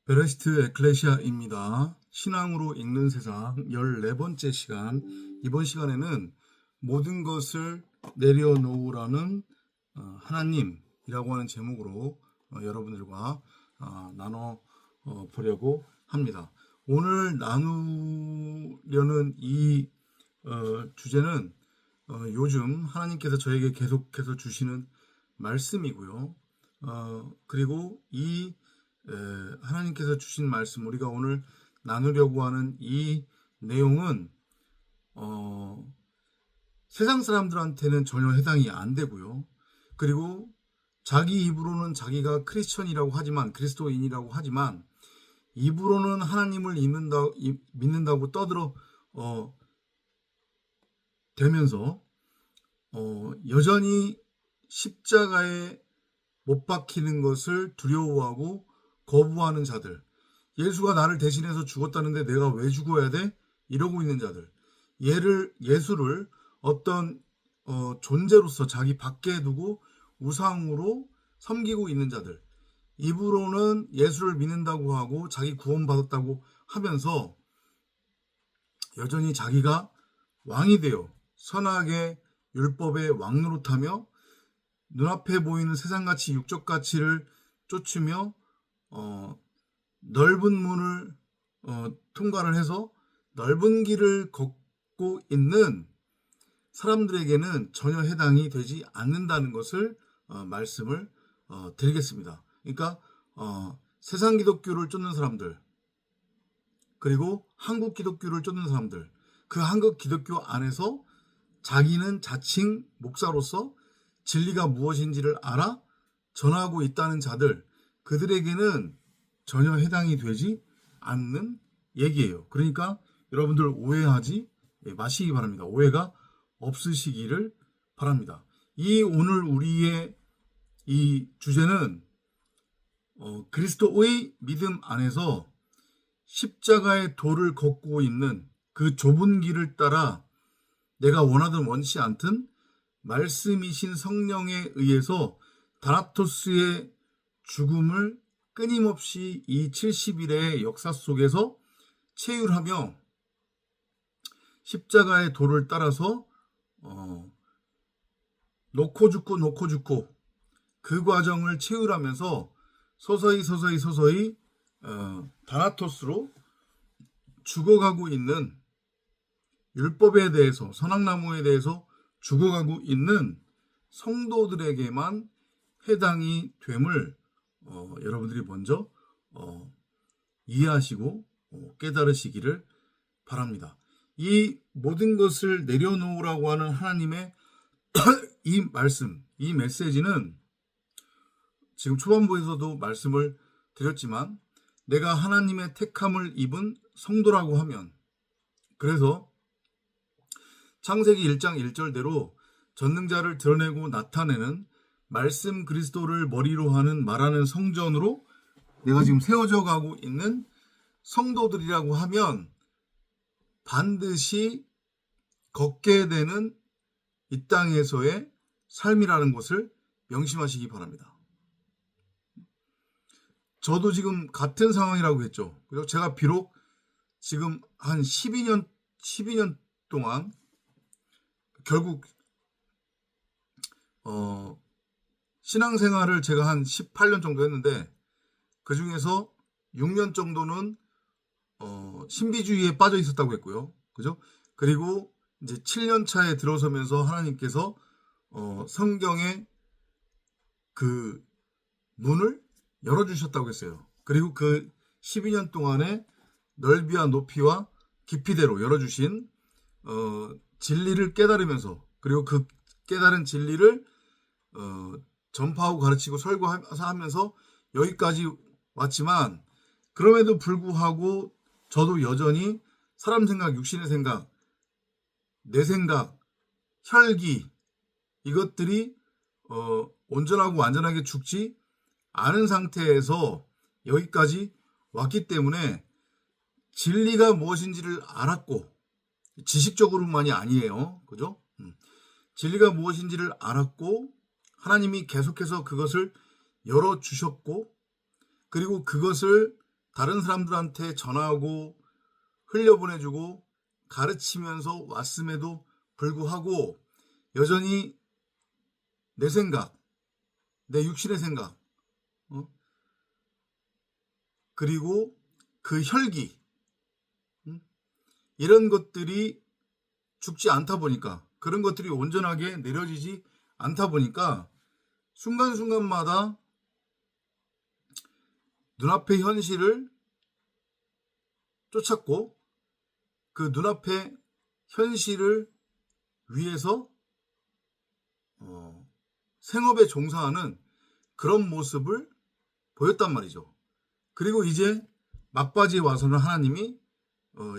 베레스트 에클레시아입니다. 신앙으로 읽는 세상 14번째 시간. 이번 시간에는 모든 것을 내려놓으라는 하나님이라고 하는 제목으로 여러분들과 나눠 보려고 합니다. 오늘 나누려는 이 주제는 요즘 하나님께서 저에게 계속해서 주시는 말씀이고요. 그리고 이 하나님께서 주신 말씀, 우리가 오늘 나누려고 하는 이 내용은 세상 사람들한테는 전혀 해당이 안 되고요. 그리고 자기 입으로는 자기가 크리스천이라고 하지만, 그리스도인이라고 하지만 입으로는 하나님을 믿는다고 떠들어 대면서 여전히 십자가에 못 박히는 것을 두려워하고 거부하는 자들, 예수가 나를 대신해서 죽었다는데 내가 왜 죽어야 돼? 이러고 있는 자들, 예수를 어떤 존재로서 자기 밖에 두고 우상으로 섬기고 있는 자들, 입으로는 예수를 믿는다고 하고 자기 구원받았다고 하면서 여전히 자기가 왕이 되어 선악의 율법의 왕노릇하며 눈앞에 보이는 세상가치, 육적 가치를 쫓으며 넓은 문을 통과를 해서 넓은 길을 걷고 있는 사람들에게는 전혀 해당이 되지 않는다는 것을 말씀을 드리겠습니다. 그러니까 세상 기독교를 쫓는 사람들, 그리고 한국 기독교를 쫓는 사람들, 그 한국 기독교 안에서 자기는 자칭 목사로서 진리가 무엇인지를 알아 전하고 있다는 자들, 그들에게는 전혀 해당이 되지 않는 얘기예요. 그러니까 여러분들 오해하지 마시기 바랍니다. 오해가 없으시기를 바랍니다. 오늘 우리의 이 주제는 그리스도의 믿음 안에서 십자가의 도를 걷고 있는 그 좁은 길을 따라 내가 원하든 원치 않든 말씀이신 성령에 의해서 다나토스의 죽음을 끊임없이 이 70일의 역사 속에서 체휼하며 십자가의 도를 따라서 놓고 죽고 그 과정을 체휼하면서 서서히 다나토스로 죽어가고 있는, 율법에 대해서, 선악나무에 대해서 죽어가고 있는 성도들에게만 해당이 됨을 여러분들이 먼저 이해하시고 깨달으시기를 바랍니다. 이 모든 것을 내려놓으라고 하는 하나님의 이 말씀, 이 메시지는 지금 초반부에서도 말씀을 드렸지만, 내가 하나님의 택함을 입은 성도라고 하면, 그래서 창세기 1장 1절대로 전능자를 드러내고 나타내는 말씀 그리스도를 머리로 하는 말하는 성전으로 내가 지금 세워져 가고 있는 성도들이라고 하면 반드시 걷게 되는 이 땅에서의 삶이라는 것을 명심하시기 바랍니다. 저도 지금 같은 상황이라고 했죠. 그래서 제가 비록 지금 한 12년 동안 결국 신앙생활을 제가 한 18년 정도 했는데, 그 중에서 6년 정도는 신비주의에 빠져 있었다고 했고요. 그죠? 그리고 이제 7년 차에 들어서면서 하나님께서 성경의 그 문을 열어주셨다고 했어요. 그리고 그 12년 동안에 넓이와 높이와 깊이대로 열어주신 진리를 깨달으면서, 그리고 그 깨달은 진리를 전파하고 가르치고 설교하면서 여기까지 왔지만, 그럼에도 불구하고 저도 여전히 사람 생각, 육신의 생각, 내 생각, 혈기, 이것들이 온전하고 완전하게 죽지 않은 상태에서 여기까지 왔기 때문에 진리가 무엇인지를 알았고, 지식적으로만이 아니에요. 그죠? 진리가 무엇인지를 알았고, 하나님이 계속해서 그것을 열어주셨고, 그리고 그것을 다른 사람들한테 전하고 흘려보내주고 가르치면서 왔음에도 불구하고 여전히 내 생각, 내 육신의 생각, 그리고 그 혈기, 이런 것들이 죽지 않다 보니까, 그런 것들이 온전하게 내려지지 않다 보니까 순간순간마다 눈앞의 현실을 쫓았고 그 눈앞의 현실을 위해서 생업에 종사하는 그런 모습을 보였단 말이죠. 그리고 이제 막바지에 와서는 하나님이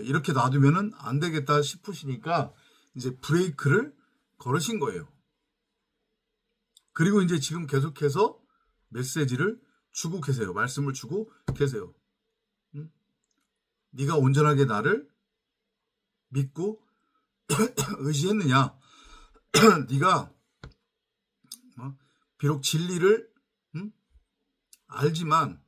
이렇게 놔두면 안 되겠다 싶으시니까 이제 브레이크를 걸으신 거예요. 그리고 이제 지금 계속해서 메시지를 주고 계세요. 말씀을 주고 계세요. 네가 온전하게 나를 믿고 의지했느냐? 네가 비록 진리를 알지만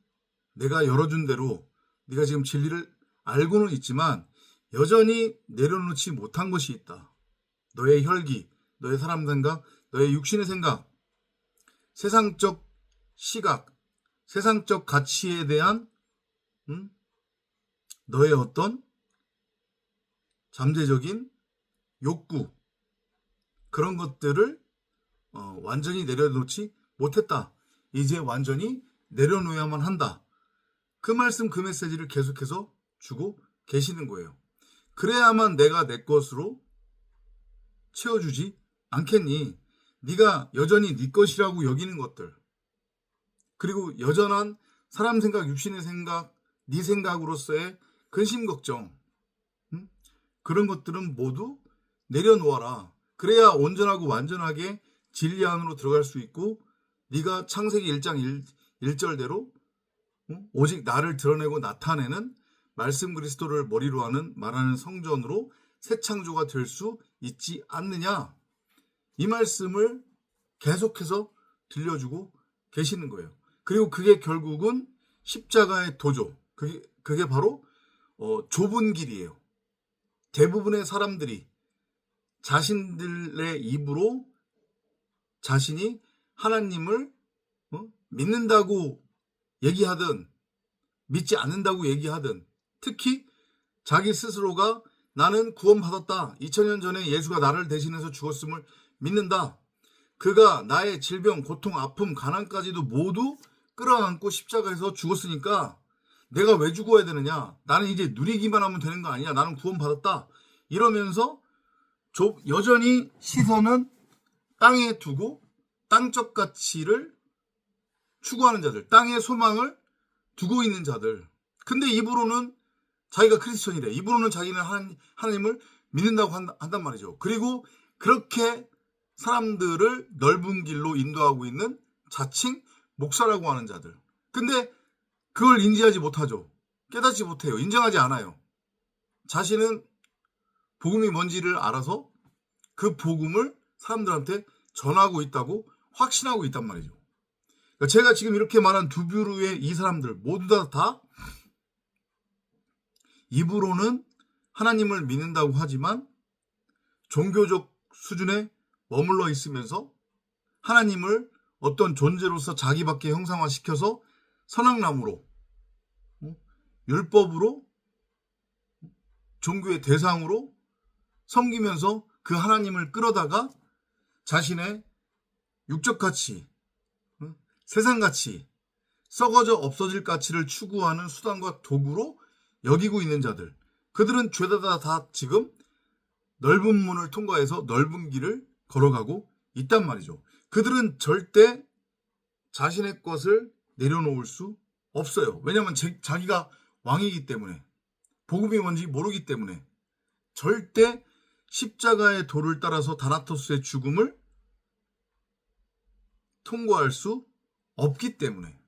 내가 열어준 대로 네가 지금 진리를 알고는 있지만 여전히 내려놓지 못한 것이 있다. 너의 혈기, 너의 사람 생각, 너의 육신의 생각, 세상적 시각, 세상적 가치에 대한 너의 어떤 잠재적인 욕구, 그런 것들을 완전히 내려놓지 못했다. 이제 완전히 내려놓아야만 한다. 그 말씀, 그 메시지를 계속해서 주고 계시는 거예요. 그래야만 내가 내 것으로 채워주지 않겠니? 네가 여전히 네 것이라고 여기는 것들, 그리고 여전한 사람 생각, 육신의 생각, 네 생각으로서의 근심 걱정, 그런 것들은 모두 내려놓아라. 그래야 온전하고 완전하게 진리 안으로 들어갈 수 있고 네가 창세기 1장 1절대로 오직 나를 드러내고 나타내는 말씀 그리스도를 머리로 하는 말하는 성전으로 새 창조가 될 수 있지 않느냐. 이 말씀을 계속해서 들려주고 계시는 거예요. 그리고 그게 결국은 십자가의 도조, 그게 바로 좁은 길이에요. 대부분의 사람들이 자신들의 입으로 자신이 하나님을 믿는다고 얘기하든 믿지 않는다고 얘기하든, 특히 자기 스스로가 나는 구원받았다, 2000년 전에 예수가 나를 대신해서 죽었음을 믿는다, 그가 나의 질병, 고통, 아픔, 가난까지도 모두 끌어안고 십자가에서 죽었으니까 내가 왜 죽어야 되느냐, 나는 이제 누리기만 하면 되는 거 아니냐, 나는 구원받았다, 이러면서 여전히 시선은 땅에 두고 땅적 가치를 추구하는 자들, 땅의 소망을 두고 있는 자들. 근데 입으로는 자기가 크리스천이래. 입으로는 자기는 하나님을 믿는다고 한단 말이죠. 그리고 그렇게 사람들을 넓은 길로 인도하고 있는 자칭 목사라고 하는 자들. 근데 그걸 인지하지 못하죠. 깨닫지 못해요. 인정하지 않아요. 자신은 복음이 뭔지를 알아서 그 복음을 사람들한테 전하고 있다고 확신하고 있단 말이죠. 그러니까 제가 지금 이렇게 말한 두 부류의 이 사람들 모두 다 입으로는 하나님을 믿는다고 하지만 종교적 수준에 머물러 있으면서 하나님을 어떤 존재로서 자기밖에 형상화시켜서 선악나무로, 율법으로, 종교의 대상으로 섬기면서 그 하나님을 끌어다가 자신의 육적 가치, 세상 가치, 썩어져 없어질 가치를 추구하는 수단과 도구로 여기고 있는 자들, 그들은 죄다 다 지금 넓은 문을 통과해서 넓은 길을 걸어가고 있단 말이죠. 그들은 절대 자신의 것을 내려놓을 수 없어요. 왜냐하면 자기가 왕이기 때문에, 복음이 뭔지 모르기 때문에 절대 십자가의 도를 따라서 다나토스의 죽음을 통과할 수 없기 때문에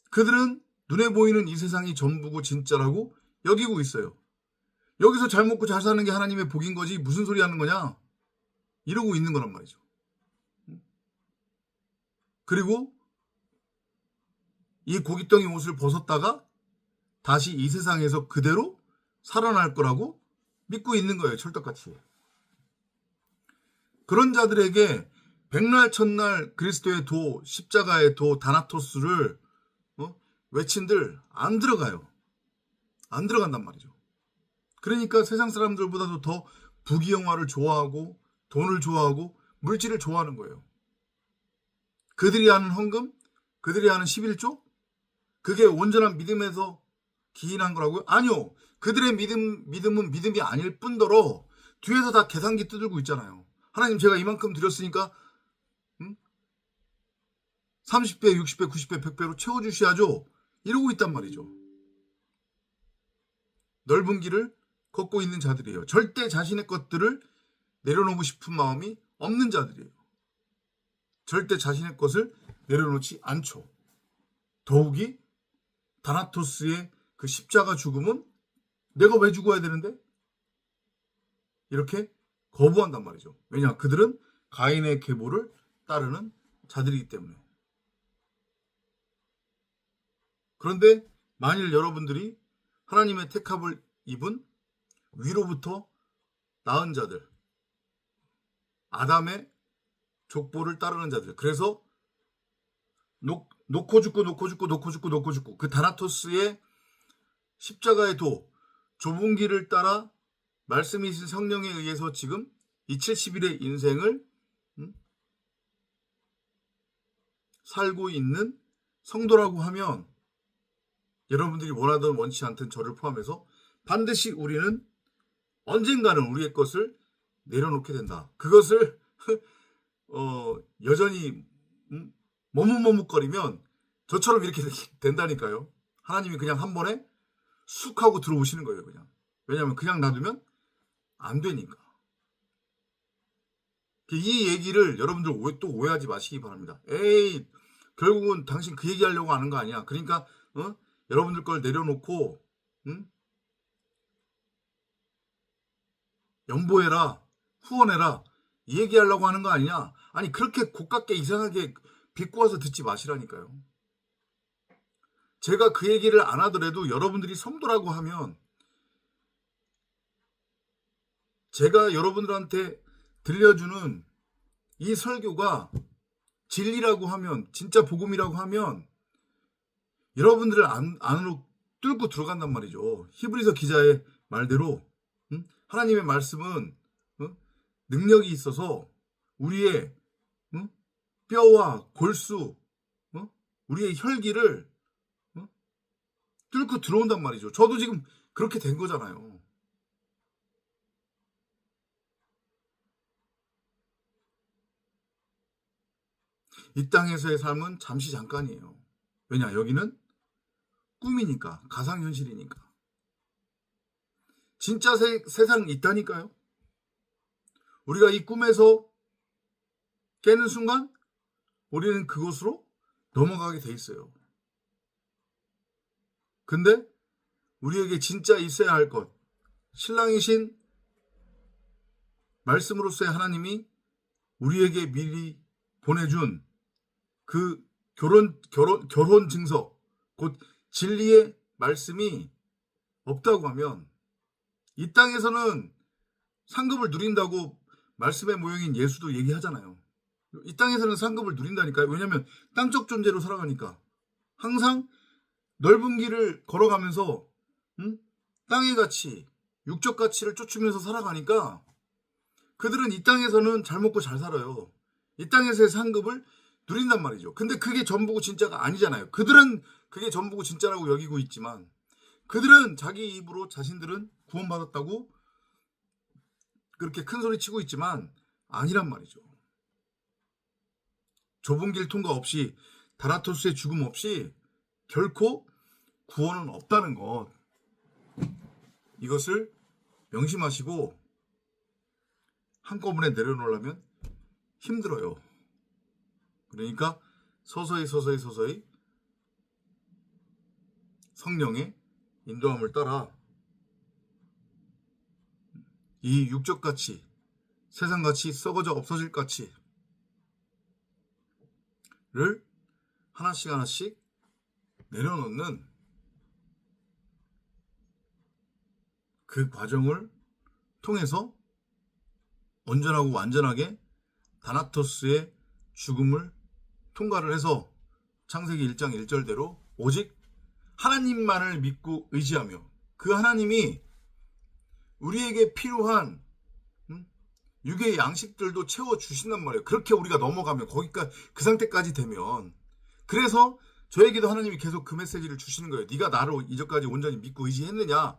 그들은 눈에 보이는 이 세상이 전부고 진짜라고 여기고 있어요. 여기서 잘 먹고 잘 사는 게 하나님의 복인 거지 무슨 소리 하는 거냐, 이러고 있는 거란 말이죠. 그리고 이 고깃덩이 옷을 벗었다가 다시 이 세상에서 그대로 살아날 거라고 믿고 있는 거예요. 철떡같이. 그런 자들에게 백날 첫날 그리스도의 도, 십자가의 도, 다나토스를 외친들 안 들어가요. 안 들어간단 말이죠. 그러니까 세상 사람들보다도 더 부귀영화를 좋아하고 돈을 좋아하고 물질을 좋아하는 거예요. 그들이 하는 헌금, 그들이 하는 11조, 그게 온전한 믿음에서 기인한 거라고요? 아니요. 그들의 믿음은 믿음이 아닐 뿐더러 뒤에서 다 계산기 두들고 있잖아요. 하나님 제가 이만큼 드렸으니까 30배, 60배, 90배, 100배로 채워주셔야죠. 이러고 있단 말이죠. 넓은 길을 걷고 있는 자들이에요. 절대 자신의 것들을 내려놓고 싶은 마음이 없는 자들이에요. 절대 자신의 것을 내려놓지 않죠. 더욱이 다나토스의 그 십자가 죽음은 내가 왜 죽어야 되는데? 이렇게 거부한단 말이죠. 왜냐? 그들은 가인의 계보를 따르는 자들이기 때문에. 그런데 만일 여러분들이 하나님의 택함을 입은 위로부터 낳은 자들, 아담의 족보를 따르는 자들, 그래서 놓고 죽고 그 다나토스의 십자가의 도, 좁은 길을 따라 말씀이신 성령에 의해서 지금 이 70일의 인생을 살고 있는 성도라고 하면 여러분들이 원하든 원치 않든 저를 포함해서 반드시 우리는 언젠가는 우리의 것을 내려놓게 된다. 그것을 여전히 머뭇머뭇거리면 저처럼 이렇게 된다니까요. 하나님이 그냥 한 번에 쑥 하고 들어오시는 거예요. 그냥. 왜냐하면 그냥 놔두면 안 되니까. 이 얘기를 여러분들 또 오해하지 마시기 바랍니다. 에이, 결국은 당신 그 얘기하려고 하는 거 아니야. 그러니까 여러분들 걸 내려놓고 연보해라, 후원해라 이 얘기하려고 하는 거 아니냐. 아니 그렇게 고깝게 이상하게 비꼬아서 듣지 마시라니까요. 제가 그 얘기를 안 하더라도 여러분들이 성도라고 하면 제가 여러분들한테 들려주는 이 설교가 진리라고 하면, 진짜 복음이라고 하면 여러분들을 안으로 뚫고 들어간단 말이죠. 히브리서 기자의 말대로 하나님의 말씀은 능력이 있어서 우리의 뼈와 골수, 우리의 혈기를 뚫고 들어온단 말이죠. 저도 지금 그렇게 된 거잖아요. 이 땅에서의 삶은 잠시 잠깐이에요. 왜냐? 여기는 꿈이니까, 가상현실이니까. 진짜 세상이 있다니까요. 우리가 이 꿈에서 깨는 순간 우리는 그곳으로 넘어가게 돼 있어요. 근데 우리에게 진짜 있어야 할 것, 신랑이신 말씀으로서의 하나님이 우리에게 미리 보내준 그 결혼 증서, 곧 진리의 말씀이 없다고 하면 이 땅에서는 상급을 누린다고 말씀의 모형인 예수도 얘기하잖아요. 이 땅에서는 상급을 누린다니까요. 왜냐하면 땅적 존재로 살아가니까 항상 넓은 길을 걸어가면서 땅의 가치, 육적 가치를 쫓으면서 살아가니까 그들은 이 땅에서는 잘 먹고 잘 살아요. 이 땅에서의 상급을 누린단 말이죠. 근데 그게 전부고 진짜가 아니잖아요. 그들은 그게 전부고 진짜라고 여기고 있지만 그들은 자기 입으로 자신들은 구원받았다고 그렇게 큰 소리 치고 있지만 아니란 말이죠. 좁은 길 통과 없이, 다나토스의 죽음 없이 결코 구원은 없다는 것, 이것을 명심하시고 한꺼번에 내려놓으려면 힘들어요. 그러니까 서서히 성령의 인도함을 따라 이 육적 가치, 세상 가치, 썩어져 없어질 가치를 하나씩 내려놓는 그 과정을 통해서 온전하고 완전하게 다나토스의 죽음을 통과를 해서 창세기 1장 1절대로 오직 하나님만을 믿고 의지하며 그 하나님이 우리에게 필요한 육의 양식들도 채워주신단 말이에요. 그렇게 우리가 넘어가면 거기까지 그 상태까지 되면 그래서 저에게도 하나님이 계속 그 메시지를 주시는 거예요. 네가 나를 이전까지 온전히 믿고 의지했느냐.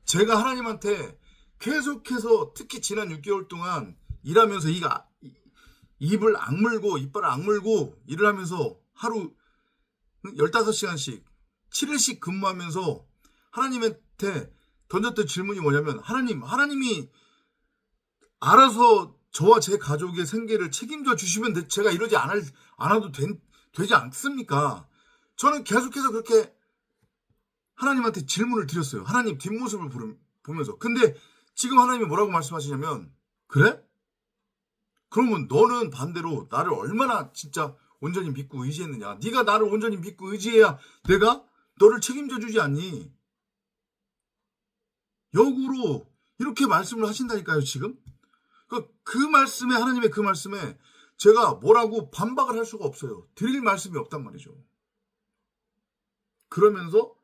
제가 하나님한테 계속해서 특히 지난 6개월 동안 일하면서 입을 악물고 이빨을 악물고 일을 하면서 하루 15시간씩 7일씩 근무하면서 하나님한테 던졌던 질문이 뭐냐면 하나님이 알아서 저와 제 가족의 생계를 책임져 주시면 제가 이러지 않아도 되지 않습니까? 저는 계속해서 그렇게 하나님한테 질문을 드렸어요. 하나님 뒷모습을 보면서. 근데 지금 하나님이 뭐라고 말씀하시냐면 그래? 그러면 너는 반대로 나를 얼마나 진짜 온전히 믿고 의지했느냐. 네가 나를 온전히 믿고 의지해야 내가 너를 책임져 주지 않니? 역으로 이렇게 말씀을 하신다니까요. 지금. 그 말씀에 하나님의 그 말씀에 제가 뭐라고 반박을 할 수가 없어요. 드릴 말씀이 없단 말이죠. 그러면서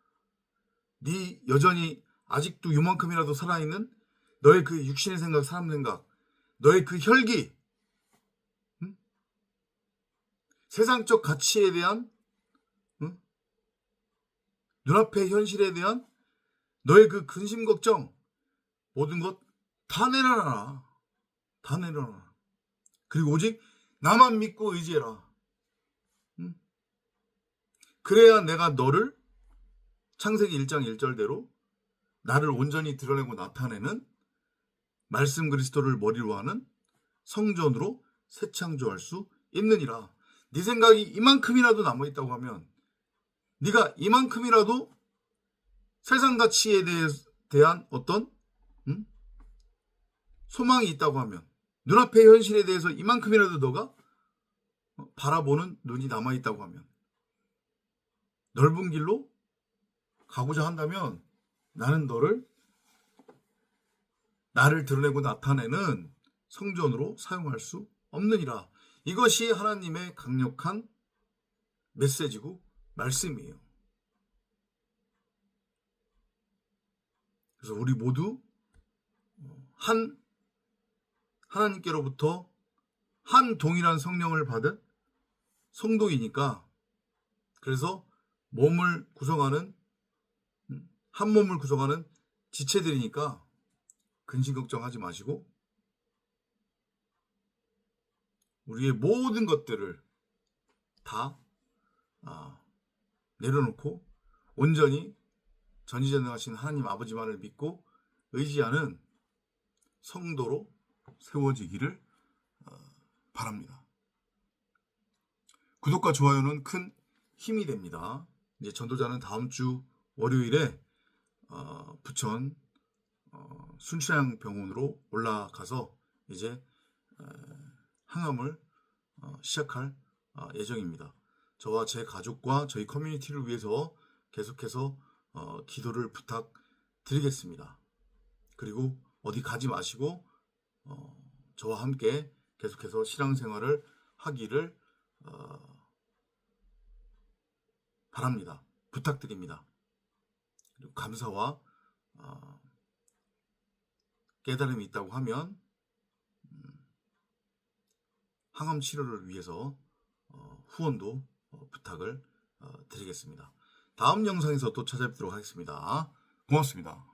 네 여전히 아직도 요만큼이라도 살아있는 너의 그 육신의 생각, 사람 생각, 너의 그 혈기, 세상적 가치에 대한 눈앞의 현실에 대한 너의 그 근심 걱정 모든 것 다 내려놔라. 다 내려놔라. 그리고 오직 나만 믿고 의지해라. 그래야 내가 너를 창세기 1장 1절대로 나를 온전히 드러내고 나타내는 말씀 그리스도를 머리로 하는 성전으로 새 창조할 수 있느니라. 네 생각이 이만큼이라도 남아있다고 하면 네가 이만큼이라도 세상 가치에 대한 어떤 소망이 있다고 하면 눈앞의 현실에 대해서 이만큼이라도 너가 바라보는 눈이 남아있다고 하면 넓은 길로 가고자 한다면 나는 나를 드러내고 나타내는 성전으로 사용할 수 없느니라. 이것이 하나님의 강력한 메시지고 말씀이에요. 그래서 우리 모두 하나님께로부터 한 동일한 성령을 받은 성도이니까 그래서 한 몸을 구성하는 지체들이니까 근심 걱정하지 마시고 우리의 모든 것들을 다 내려놓고 온전히 전지전능하신 하나님 아버지만을 믿고 의지하는 성도로 세워지기를 바랍니다. 구독과 좋아요는 큰 힘이 됩니다. 이제 전도자는 다음 주 월요일에 부천 순천향 병원으로 올라가서 이제 항암을 시작할 예정입니다. 저와 제 가족과 저희 커뮤니티를 위해서 계속해서 기도를 부탁드리겠습니다. 그리고 어디 가지 마시고 저와 함께 계속해서 신앙생활을 하기를 바랍니다. 부탁드립니다. 그리고 감사와 깨달음이 있다고 하면 항암 치료를 위해서 후원도 부탁을 드리겠습니다. 다음 영상에서 또 찾아뵙도록 하겠습니다. 고맙습니다.